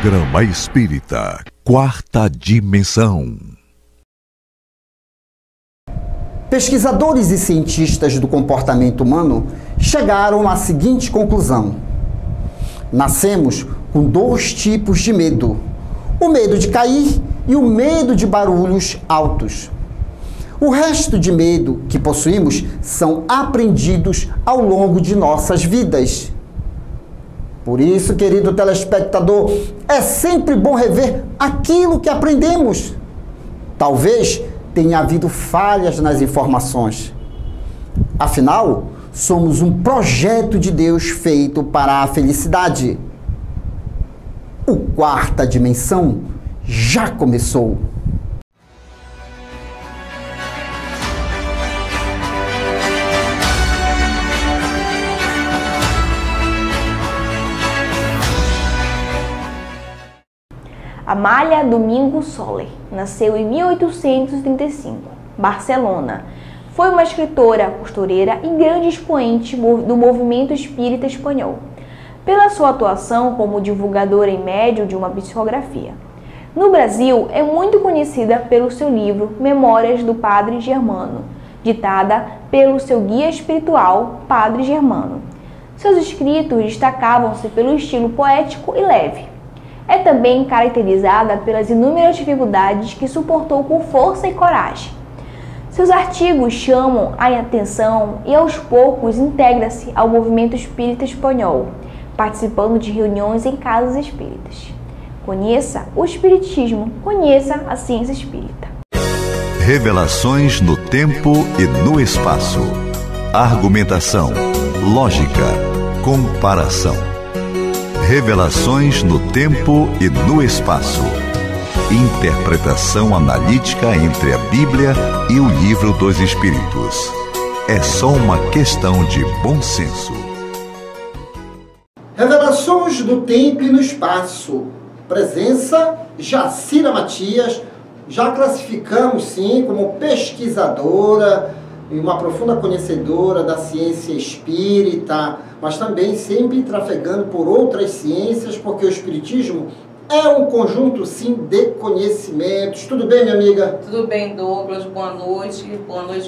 Programa Espírita Quarta Dimensão. Pesquisadores e cientistas do comportamento humano chegaram à seguinte conclusão: nascemos com dois tipos de medo: o medo de cair e o medo de barulhos altos. O resto de medo que possuímos são aprendidos ao longo de nossas vidas. Por isso, querido telespectador, é sempre bom rever aquilo que aprendemos. Talvez tenha havido falhas nas informações. Afinal, somos um projeto de Deus feito para a felicidade. O Quarta Dimensão já começou. Amália Domingo Soler nasceu em 1835, Barcelona. Foi uma escritora, costureira e grande expoente do movimento espírita espanhol, pela sua atuação como divulgadora e médium de uma psicografia. No Brasil, é muito conhecida pelo seu livro Memórias do Padre Germano, ditada pelo seu guia espiritual, Padre Germano. Seus escritos destacavam-se pelo estilo poético e leve. É também caracterizada pelas inúmeras dificuldades que suportou com força e coragem. Seus artigos chamam a atenção e aos poucos integra-se ao movimento espírita espanhol, participando de reuniões em casas espíritas. Conheça o espiritismo, conheça a ciência espírita. Revelações no tempo e no espaço. Argumentação, lógica, comparação. Revelações no tempo e no espaço. Interpretação analítica entre a Bíblia e o Livro dos Espíritos. É só uma questão de bom senso. Revelações do tempo e no espaço. Presença Jacira Matias. Já classificamos, sim, como pesquisadora e uma profunda conhecedora da ciência espírita, mas também sempre trafegando por outras ciências, porque o espiritismo é um conjunto, sim, de conhecimentos. Tudo bem, minha amiga? Tudo bem, Douglas. Boa noite,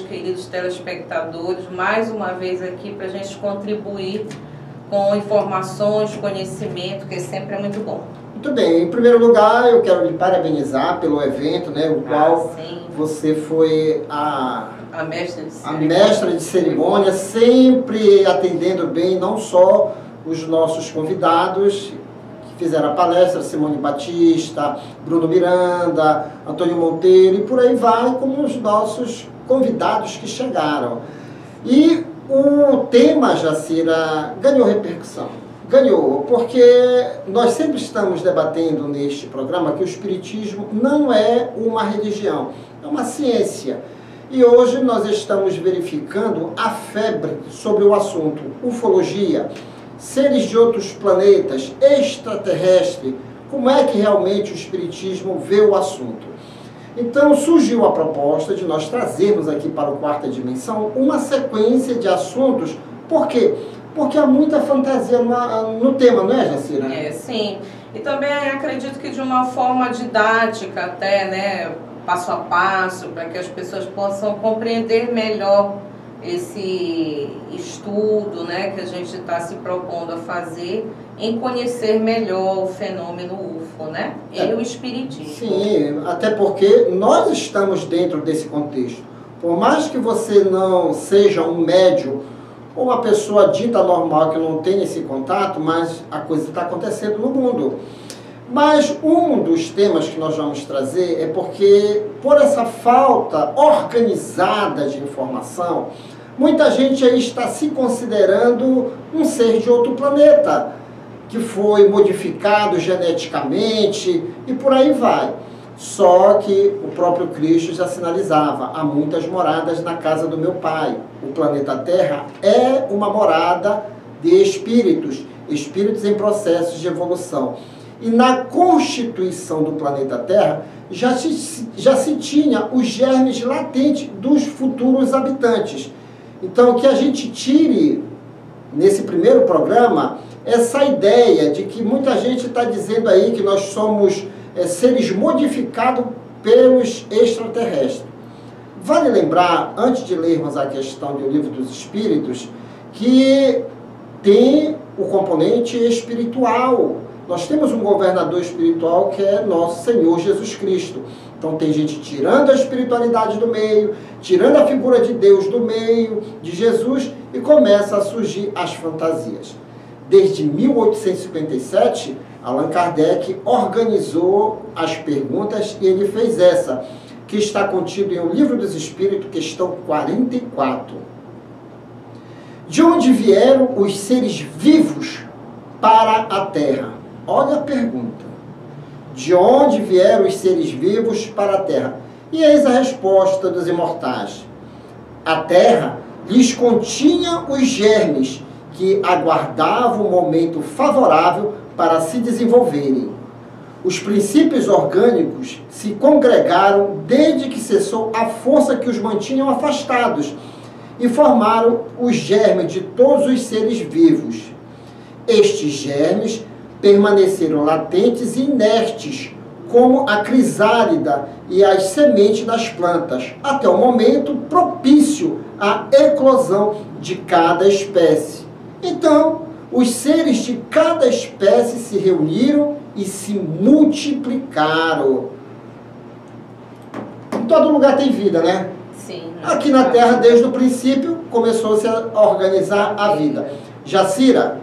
queridos telespectadores. Mais uma vez aqui para a gente contribuir com informações, conhecimento, que sempre é muito bom. Muito bem. Em primeiro lugar, eu quero lhe parabenizar pelo evento, né, o qual você foi a mestra de cerimônia, sempre atendendo bem não só os nossos convidados que fizeram a palestra, Simone Batista, Bruno Miranda, Antônio Monteiro e por aí vai, como os nossos convidados que chegaram. E o tema, Jacira, ganhou repercussão. Ganhou, porque nós sempre estamos debatendo neste programa que o espiritismo não é uma religião, é uma ciência. E hoje nós estamos verificando a febre sobre o assunto ufologia, seres de outros planetas, extraterrestre, como é que realmente o espiritismo vê o assunto. Então surgiu a proposta de nós trazermos aqui para o Quarta Dimensão uma sequência de assuntos. Por quê? Porque há muita fantasia no tema, não é, Jacira? É, sim. E também acredito que de uma forma didática até, né, passo a passo, para que as pessoas possam compreender melhor esse estudo, né, que a gente está se propondo a fazer, em conhecer melhor o fenômeno UFO, né, e o espiritismo. Sim, até porque nós estamos dentro desse contexto. Por mais que você não seja um médium ou uma pessoa dita normal que não tem esse contato, mas a coisa está acontecendo no mundo. Mas um dos temas que nós vamos trazer é porque, por essa falta organizada de informação, muita gente aí está se considerando um ser de outro planeta, que foi modificado geneticamente e por aí vai. Só que o próprio Cristo já sinalizava: há muitas moradas na casa do meu Pai. O planeta Terra é uma morada de espíritos, espíritos em processos de evolução. E na constituição do planeta Terra já se tinha os germes latentes dos futuros habitantes. Então, o que a gente tire nesse primeiro programa essa ideia de que muita gente está dizendo aí que nós somos seres modificados pelos extraterrestres. Vale lembrar, antes de lermos a questão do Livro dos Espíritos, que tem o componente espiritual. Nós temos um governador espiritual que é nosso Senhor Jesus Cristo. Então tem gente tirando a espiritualidade do meio, tirando a figura de Deus do meio, de Jesus, e começa a surgir as fantasias. Desde 1857, Allan Kardec organizou as perguntas e ele fez essa, que está contido em O Livro dos Espíritos, questão 44. De onde vieram os seres vivos para a Terra? Olha a pergunta. De onde vieram os seres vivos para a Terra? E eis a resposta dos imortais. A Terra lhes continha os germes que aguardavam o momento favorável para se desenvolverem. Os princípios orgânicos se congregaram desde que cessou a força que os mantinham afastados e formaram os germes de todos os seres vivos. Estes germes permaneceram latentes e inertes, como a crisálida e as sementes das plantas, até o momento propício à eclosão de cada espécie. Então, os seres de cada espécie se reuniram e se multiplicaram. Em todo lugar tem vida, né? Sim. Aqui na Terra, desde o princípio, começou-se a organizar a vida. Jacira,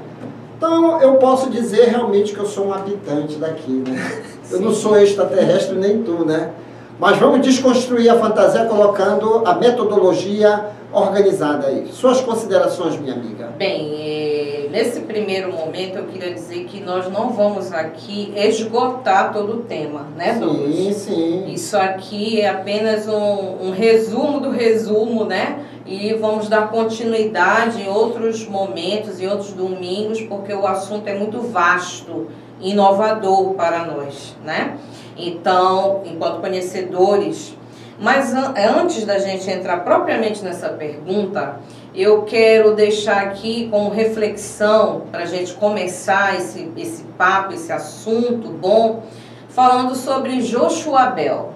então eu posso dizer realmente que eu sou um habitante daqui, né? Eu não sou extraterrestre nem tu, né? Mas vamos desconstruir a fantasia colocando a metodologia organizada aí. Suas considerações, minha amiga? Bem, nesse primeiro momento eu queria dizer que nós não vamos aqui esgotar todo o tema, né, Douglas? Sim, sim. Isso aqui é apenas um resumo do resumo, né? E vamos dar continuidade em outros momentos, em outros domingos, porque o assunto é muito vasto, inovador para nós, né? Então, enquanto conhecedores... Mas antes da gente entrar propriamente nessa pergunta, eu quero deixar aqui como reflexão, para a gente começar esse papo, esse assunto bom, falando sobre Joshua Bell.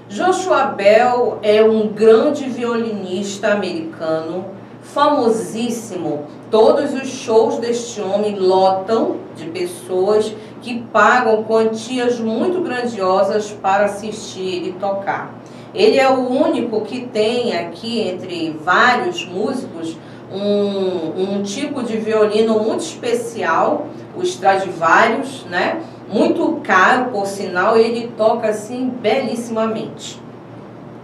Joshua Bell é um grande violinista americano, famosíssimo. Todos os shows deste homem lotam de pessoas que pagam quantias muito grandiosas para assistir ele tocar. Ele é o único que tem aqui, entre vários músicos, um tipo de violino muito especial, o Stradivarius, né? Muito caro, por sinal, e ele toca assim belíssimamente.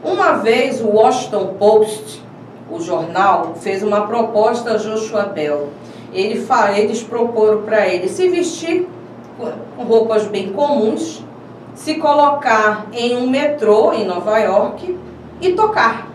Uma vez o Washington Post, o jornal, fez uma proposta a Joshua Bell. Eles proporam para ele se vestir com roupas bem comuns, se colocar em um metrô em Nova York e tocar.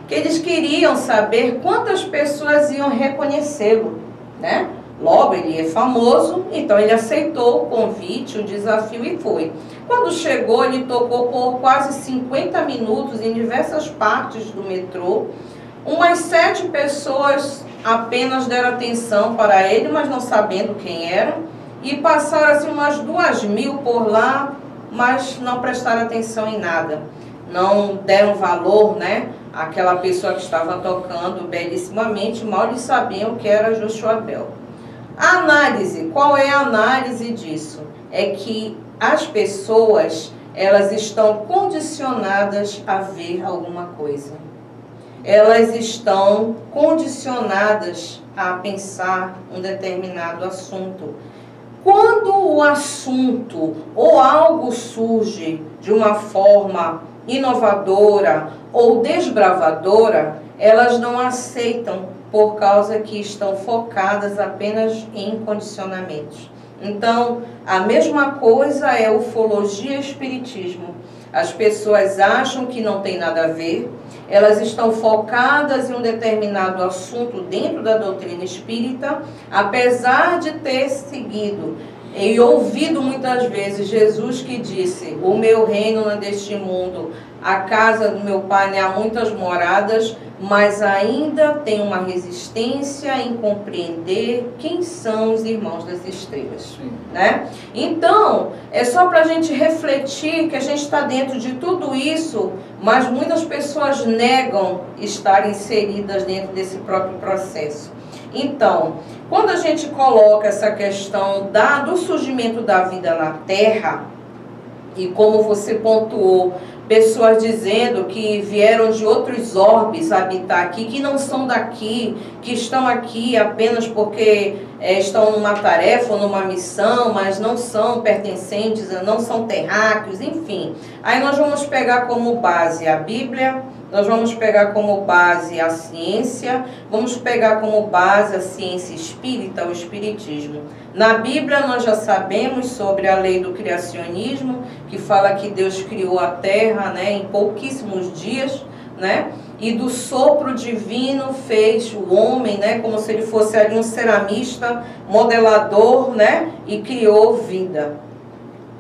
Que eles queriam saber quantas pessoas iam reconhecê-lo, né? Logo, ele é famoso, então ele aceitou o convite, o desafio e foi. Quando chegou, ele tocou por quase 50 minutos em diversas partes do metrô. Umas 7 pessoas apenas deram atenção para ele, mas não sabendo quem eram. E passaram assim umas 2.000 por lá, mas não prestaram atenção em nada. Não deram valor, né, àquela pessoa que estava tocando belíssimamente, mal eles sabiam que era Joshua Bell. A análise, qual é a análise disso? É que as pessoas, elas estão condicionadas a ver alguma coisa. Elas estão condicionadas a pensar um determinado assunto. Quando o assunto ou algo surge de uma forma inovadora ou desbravadora, elas não aceitam por causa que estão focadas apenas em condicionamentos. Então, a mesma coisa é ufologia e espiritismo. As pessoas acham que não tem nada a ver, elas estão focadas em um determinado assunto dentro da doutrina espírita, apesar de ter seguido e ouvido muitas vezes Jesus que disse: o meu reino não é deste mundo, a casa do meu pai, né, há muitas moradas, mas ainda tem uma resistência em compreender quem são os irmãos das estrelas, né? Então, é só para a gente refletir que a gente está dentro de tudo isso, mas muitas pessoas negam estar inseridas dentro desse próprio processo. Então, quando a gente coloca essa questão do surgimento da vida na Terra, e como você pontuou, pessoas dizendo que vieram de outros orbes habitar aqui, que não são daqui, que estão aqui apenas porque estão numa tarefa ou numa missão, mas não são pertencentes, não são terráqueos, enfim. Aí nós vamos pegar como base a Bíblia, nós vamos pegar como base a ciência, vamos pegar como base a ciência espírita, o espiritismo. Na Bíblia nós já sabemos sobre a lei do criacionismo, que fala que Deus criou a terra, né, em pouquíssimos dias, né, e do sopro divino fez o homem, né, como se ele fosse ali um ceramista, modelador, né, e criou vida,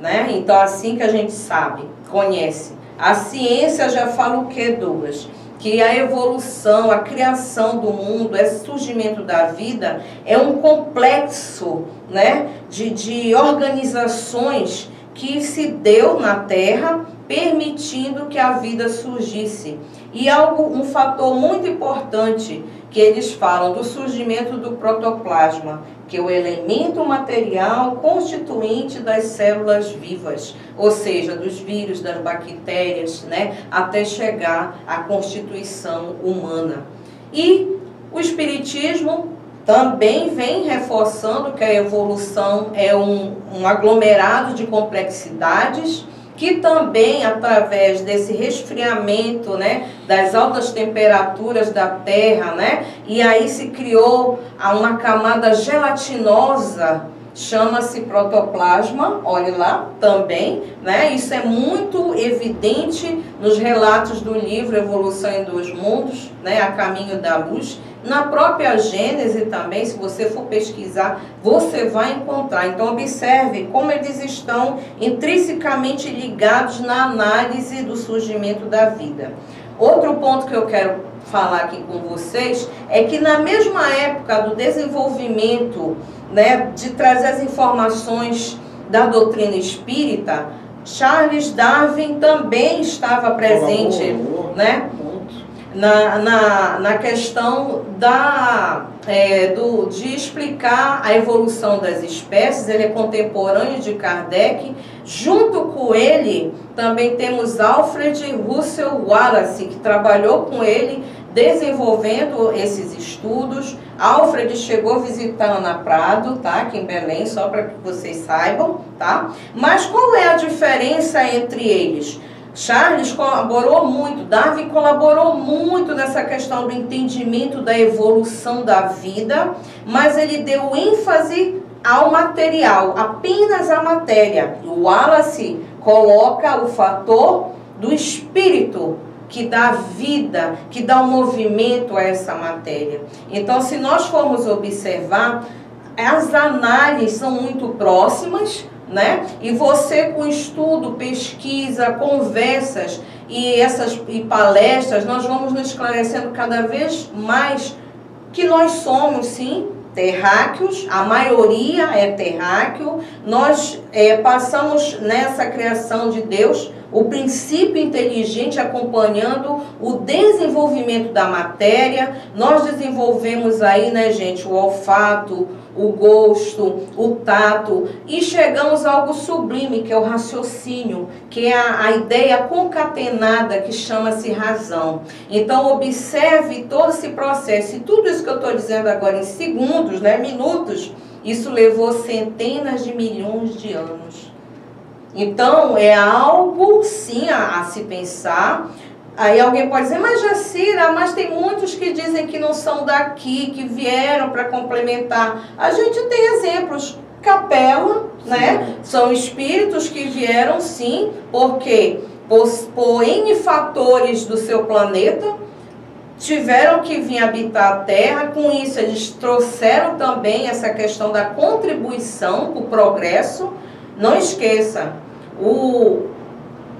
né? Então assim que a gente sabe, conhece. A ciência já fala o que, Douglas? Que a evolução, a criação do mundo, esse surgimento da vida é um complexo, né, de organizações que se deu na Terra, permitindo que a vida surgisse. E um fator muito importante que eles falam do surgimento do protoplasma, que é o elemento material constituinte das células vivas, ou seja, dos vírus, das bactérias, né, até chegar à constituição humana. E o espiritismo também vem reforçando que a evolução é um aglomerado de complexidades, que também, através desse resfriamento, né, das altas temperaturas da Terra, né, e aí se criou uma camada gelatinosa, chama-se protoplasma, olhe lá também, né, isso é muito evidente nos relatos do livro Evolução em Dois Mundos, né, A Caminho da Luz. Na própria Gênese também, se você for pesquisar, você vai encontrar. Então, observe como eles estão intrinsecamente ligados na análise do surgimento da vida. Outro ponto que eu quero falar aqui com vocês é que na mesma época do desenvolvimento, né, de trazer as informações da doutrina espírita, Charles Darwin também estava presente, né? Na questão de explicar a evolução das espécies. Ele é contemporâneo de Kardec. Junto com ele também temos Alfred Russel Wallace, que trabalhou com ele desenvolvendo esses estudos. Alfred chegou a visitar Ana Prado, tá? Aqui em Belém, só para que vocês saibam, tá? Mas qual é a diferença entre eles? Charles colaborou muito, Darwin colaborou muito nessa questão do entendimento da evolução da vida, mas ele deu ênfase ao material, apenas à matéria. O Wallace coloca o fator do espírito, que dá vida, que dá um movimento a essa matéria. Então, se nós formos observar, as análises são muito próximas, né? E você, com estudo, pesquisa, conversas e palestras, nós vamos nos esclarecendo cada vez mais que nós somos, sim, terráqueos, a maioria é terráqueo. Nós passamos nessa criação de Deus o princípio inteligente acompanhando o desenvolvimento da matéria. Nós desenvolvemos aí, né, gente, o olfato, o gosto, o tato, e chegamos a algo sublime, que é o raciocínio, que é a ideia concatenada, que chama-se razão. Então, observe todo esse processo, e tudo isso que eu estou dizendo agora em segundos, né, minutos, isso levou centenas de milhões de anos. Então, é algo, sim, a se pensar. Aí alguém pode dizer, mas Jacira, mas tem muitos que dizem que não são daqui, que vieram para complementar. A gente tem exemplos. Capela, né? São espíritos que vieram, sim, porque por N fatores do seu planeta, tiveram que vir habitar a Terra. Com isso, eles trouxeram também essa questão da contribuição para o progresso. Não esqueça,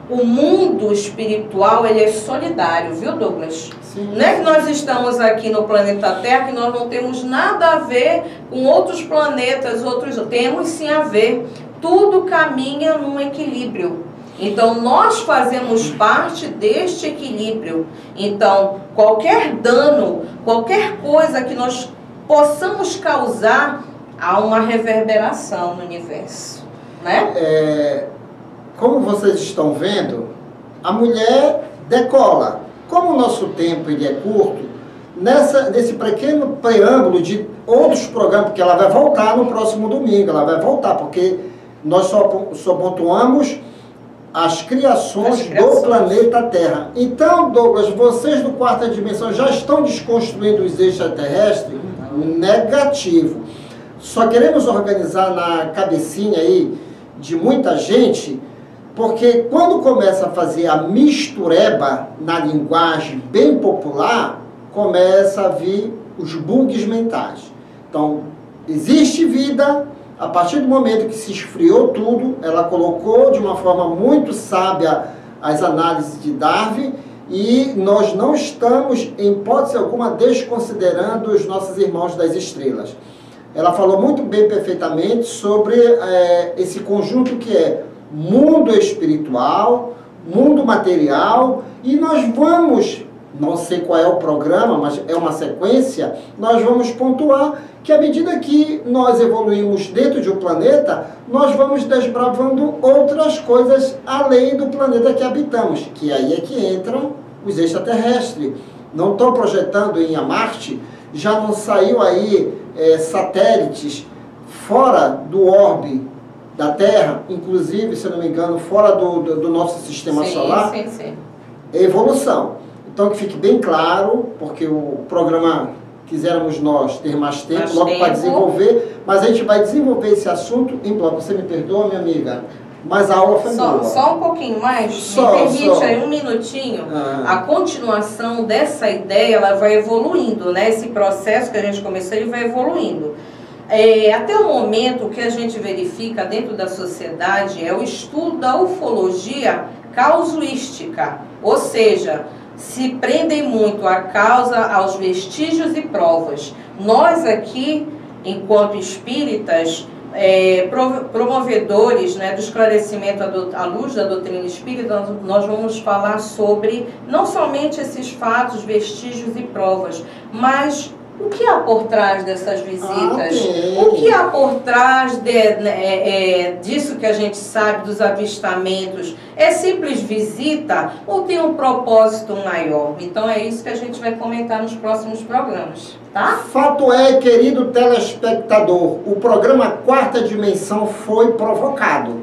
o mundo espiritual, ele é solidário, viu, Douglas? Sim. Não é que nós estamos aqui no planeta Terra, que nós não temos nada a ver com outros planetas, temos sim a ver. Tudo caminha num equilíbrio. Então, nós fazemos parte deste equilíbrio. Então, qualquer dano, qualquer coisa que nós possamos causar, há uma reverberação no universo, né? Como vocês estão vendo, a mulher decola. Como o nosso tempo ele é curto, nesse pequeno preâmbulo de outros programas, porque ela vai voltar no próximo domingo, ela vai voltar, porque nós só pontuamos as criações do planeta Terra. Então, Douglas, vocês do quarta dimensão já estão desconstruindo os extraterrestres? Negativo. Só queremos organizar na cabecinha aí de muita gente, porque quando começa a fazer a mistureba na linguagem bem popular, começa a vir os bugs mentais. Então, existe vida. A partir do momento que se esfriou tudo, ela colocou de uma forma muito sábia as análises de Darwin, e nós não estamos, em hipótese alguma, desconsiderando os nossos irmãos das estrelas. Ela falou muito bem, perfeitamente, sobre esse conjunto que é mundo espiritual, mundo material, e nós vamos, não sei qual é o programa, mas é uma sequência, nós vamos pontuar que à medida que nós evoluímos dentro de um planeta, nós vamos desbravando outras coisas além do planeta que habitamos, que aí é que entram os extraterrestres. Não estão projetando em Marte, já não saiu aí satélites fora do orbe da Terra, inclusive, se não me engano, fora do nosso sistema solar. Sim. Evolução. Então, que fique bem claro, porque o programa quiséramos nós ter mais tempo, logo para desenvolver, mas a gente vai desenvolver esse assunto em bloco. Você me perdoa, minha amiga? Mas a aula foi boa. Só um pouquinho mais, me permite aí um minutinho. A continuação dessa ideia, ela vai evoluindo, né? Esse processo que a gente começou, ele vai evoluindo. Até o momento, o que a gente verifica dentro da sociedade é o estudo da ufologia causuística, ou seja, se prendem muito à causa, aos vestígios e provas. Nós aqui, enquanto espíritas, promovedores, né, do esclarecimento à luz da doutrina espírita, nós vamos falar sobre não somente esses fatos, vestígios e provas, mas o que há por trás dessas visitas? O que há por trás disso que a gente sabe, dos avistamentos? É simples visita ou tem um propósito maior? Então é isso que a gente vai comentar nos próximos programas, tá? Fato é, querido telespectador, o programa Quarta Dimensão foi provocado.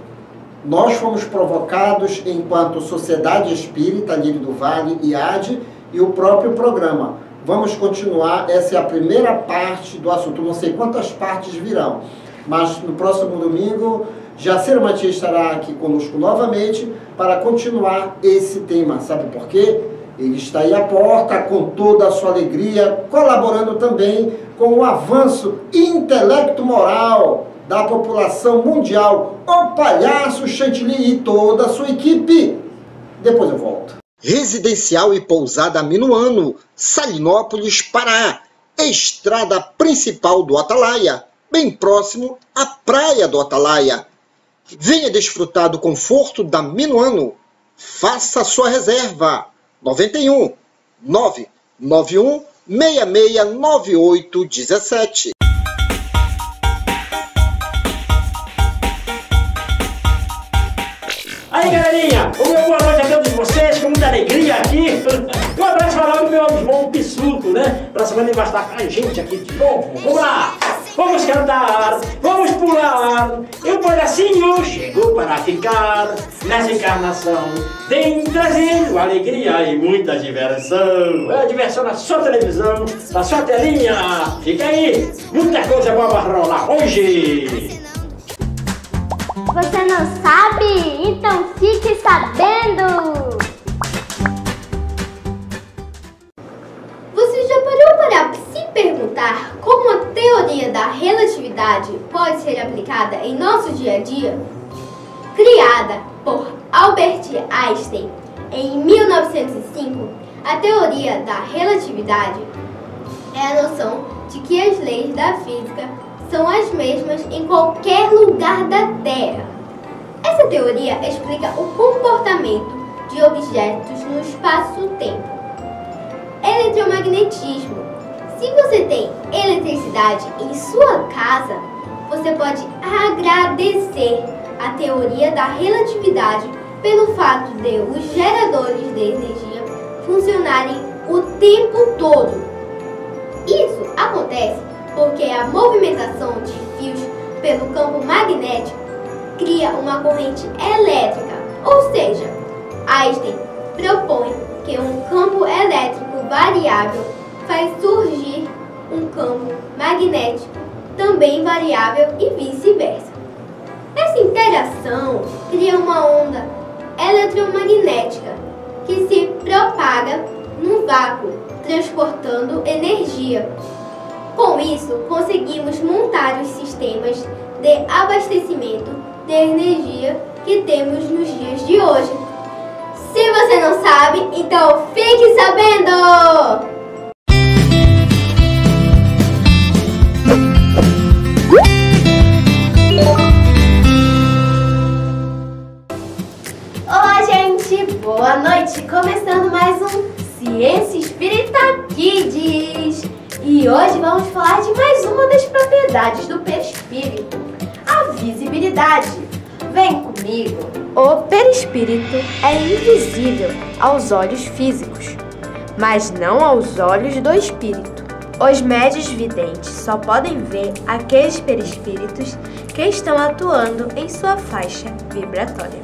Nós fomos provocados enquanto Sociedade Espírita, Lírio do Vale, IAD, e o próprio programa. Vamos continuar, essa é a primeira parte do assunto, não sei quantas partes virão, mas no próximo domingo, Jaceiro Matias estará aqui conosco novamente para continuar esse tema. Sabe por quê? Ele está aí à porta com toda a sua alegria, colaborando também com o avanço intelecto-moral da população mundial, o Palhaço Chantilly e toda a sua equipe. Depois eu volto. Residencial e pousada Minuano, Salinópolis, Pará. Estrada principal do Atalaia, bem próximo à praia do Atalaia. Venha desfrutar do conforto da Minuano. Faça sua reserva. 91 991 669817. Aí, galerinha, o meu boa noite a todos vocês, com muita alegria aqui. Um abraço para o meu irmão Pissuto, né? Pra semana ele vai estar com a gente aqui de novo. Vamos lá! Vamos cantar, vamos pular. E o palhacinho chegou para ficar. Nessa encarnação tem trazendo alegria e muita diversão. É diversão na sua televisão, na sua telinha. Fica aí, muita coisa boa para rolar hoje. Você não sabe? Então fique sabendo! Você já parou para se perguntar como a teoria da relatividade pode ser aplicada em nosso dia a dia? Criada por Albert Albert Einstein, em 1905, a teoria da relatividade é a noção de que as leis da física são as mesmas em qualquer lugar da Terra. Essa teoria explica o comportamento de objetos no espaço-tempo. Eletromagnetismo. Se você tem eletricidade em sua casa, você pode agradecer a teoria da relatividade pelo fato de os geradores de energia funcionarem o tempo todo. Isso acontece porque a movimentação de fios pelo campo magnético cria uma corrente elétrica, ou seja, Einstein propõe que um campo elétrico variável faz surgir um campo magnético também variável e vice-versa. Essa interação cria uma onda eletromagnética que se propaga no vácuo, transportando energia. Com isso, conseguimos montar os sistemas de abastecimento de energia que temos nos dias de hoje. Se você não sabe, então fique sabendo! Olá, gente! Boa noite! Começando mais um Ciência Espírita Kids! E hoje vamos falar de mais uma das propriedades do perispírito, a visibilidade. Vem comigo! O perispírito é invisível aos olhos físicos, mas não aos olhos do espírito. Os médiuns videntes só podem ver aqueles perispíritos que estão atuando em sua faixa vibratória.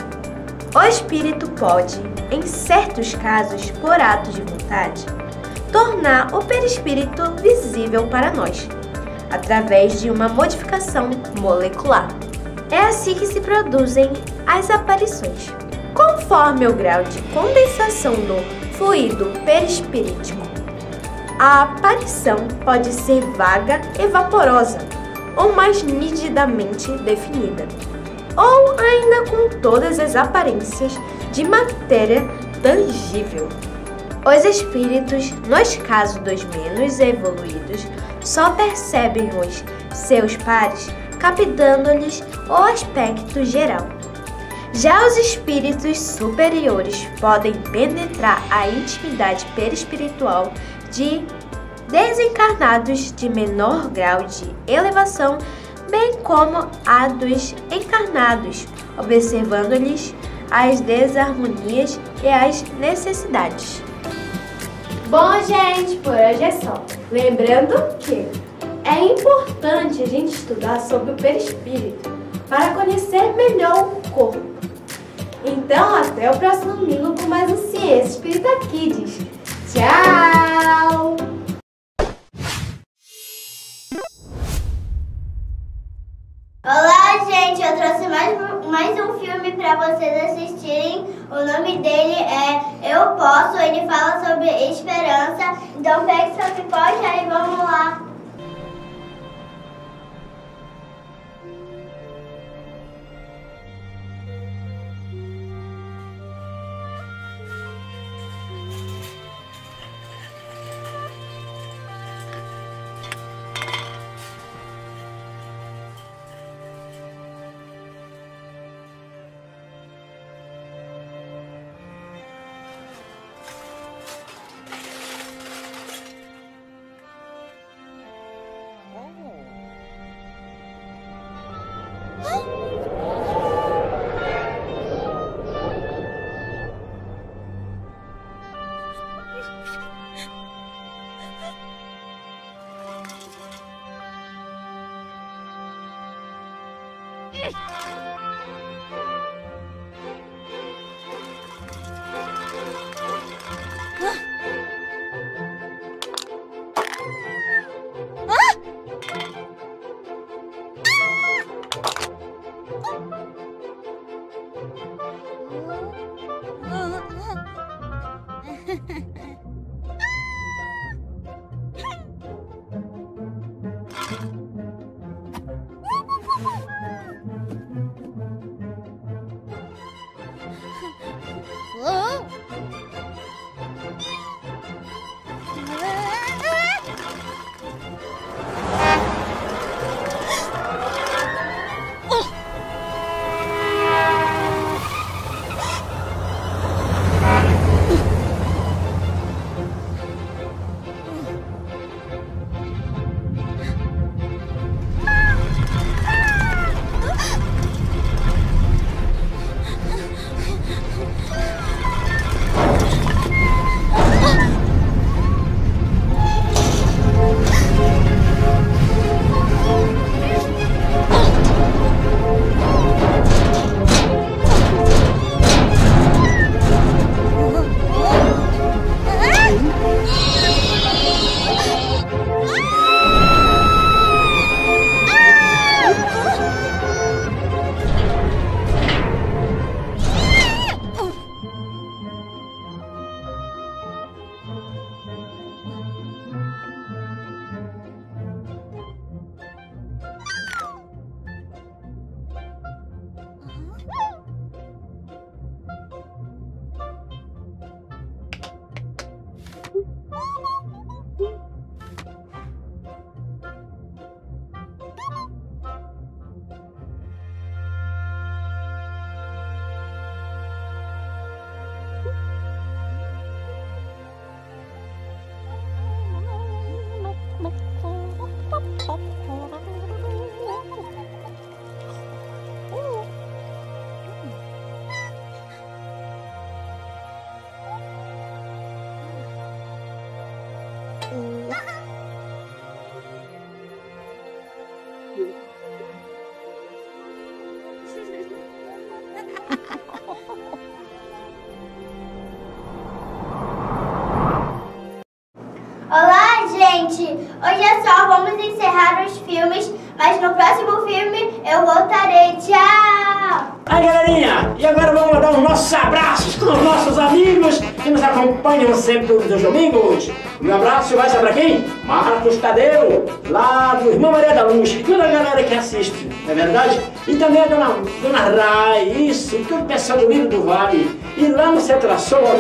O espírito pode, em certos casos, por ato de vontade, tornar o perispírito visível para nós, através de uma modificação molecular. É assim que se produzem as aparições. Conforme o grau de condensação do fluido perispirítico, a aparição pode ser vaga e vaporosa, ou mais nitidamente definida, ou ainda com todas as aparências de matéria tangível. Os espíritos, nos casos dos menos evoluídos, só percebem os seus pares captando-lhes o aspecto geral. Já os espíritos superiores podem penetrar a intimidade perispiritual de desencarnados de menor grau de elevação, bem como a dos encarnados, observando-lhes as desarmonias e as necessidades. Bom, gente, por hoje é só. Lembrando que é importante a gente estudar sobre o perispírito para conhecer melhor o corpo. Então, até o próximo domingo com mais um Ciência Espírita Kids. Tchau! Olá, gente! Eu trouxe mais um filme para vocês assistirem. O nome dele é Eu Posso. Ele fala sobre esperança. Então, pegue sua pipoca e vamos lá! Hoje é só, vamos encerrar os filmes, mas no próximo filme eu voltarei. Tchau! Aí, galerinha, e agora vamos mandar os nossos abraços aos nossos amigos que nos acompanham sempre todos os domingos. O meu abraço vai para quem? Marcos Tadeu, lá do Irmã Maria da Luz, e toda a galera que assiste, não é verdade? E também a dona Rai, isso, todo o pessoal do Livro do Vale. E lá no Centro Sul, a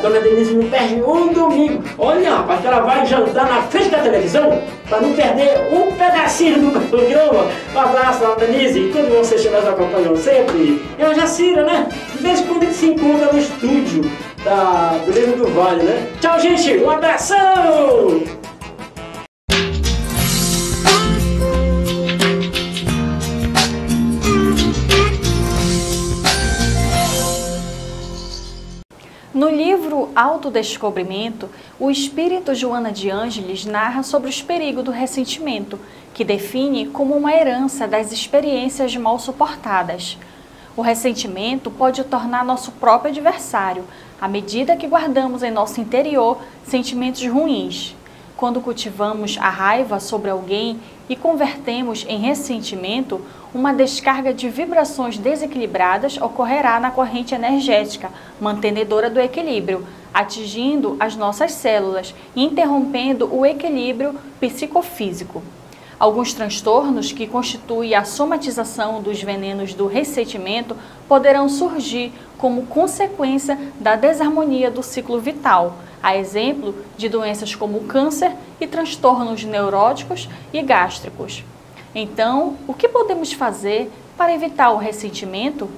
dona Denise não perde um domingo. Olha, rapaz, que ela vai jantar na frente da televisão para não perder um pedacinho do programa. Um abraço, dona Denise, e todos vocês que nos acompanham sempre. E a Jacira, né? De vez em quando a gente se encontra no estúdio do Livro do Vale, né? Tchau, gente, um abração! No livro Autodescobrimento, o espírito Joana de Ângeles narra sobre os perigos do ressentimento, que define como uma herança das experiências mal suportadas. O ressentimento pode o tornar nosso próprio adversário, à medida que guardamos em nosso interior sentimentos ruins. Quando cultivamos a raiva sobre alguém e convertemos em ressentimento, uma descarga de vibrações desequilibradas ocorrerá na corrente energética, mantenedora do equilíbrio, atingindo as nossas células e interrompendo o equilíbrio psicofísico. Alguns transtornos que constituem a somatização dos venenos do ressentimento poderão surgir como consequência da desarmonia do ciclo vital, a exemplo de doenças como o câncer e transtornos neuróticos e gástricos. Então, o que podemos fazer para evitar o ressentimento?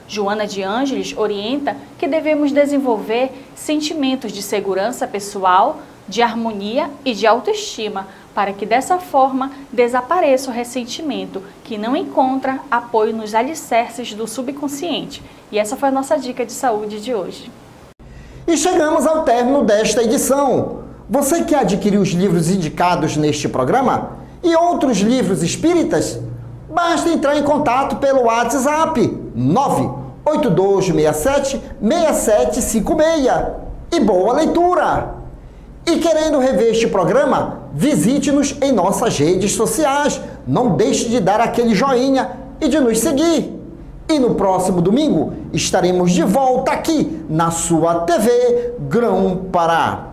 Joana de Ângeles orienta que devemos desenvolver sentimentos de segurança pessoal, de harmonia e de autoestima, para que dessa forma desapareça o ressentimento, que não encontra apoio nos alicerces do subconsciente. E essa foi a nossa dica de saúde de hoje. E chegamos ao término desta edição. Você quer adquirir os livros indicados neste programa e outros livros espíritas? Basta entrar em contato pelo WhatsApp 98267-6756. E boa leitura! E querendo rever este programa, visite-nos em nossas redes sociais. Não deixe de dar aquele joinha e de nos seguir. E no próximo domingo estaremos de volta aqui na sua TV Grão-Pará.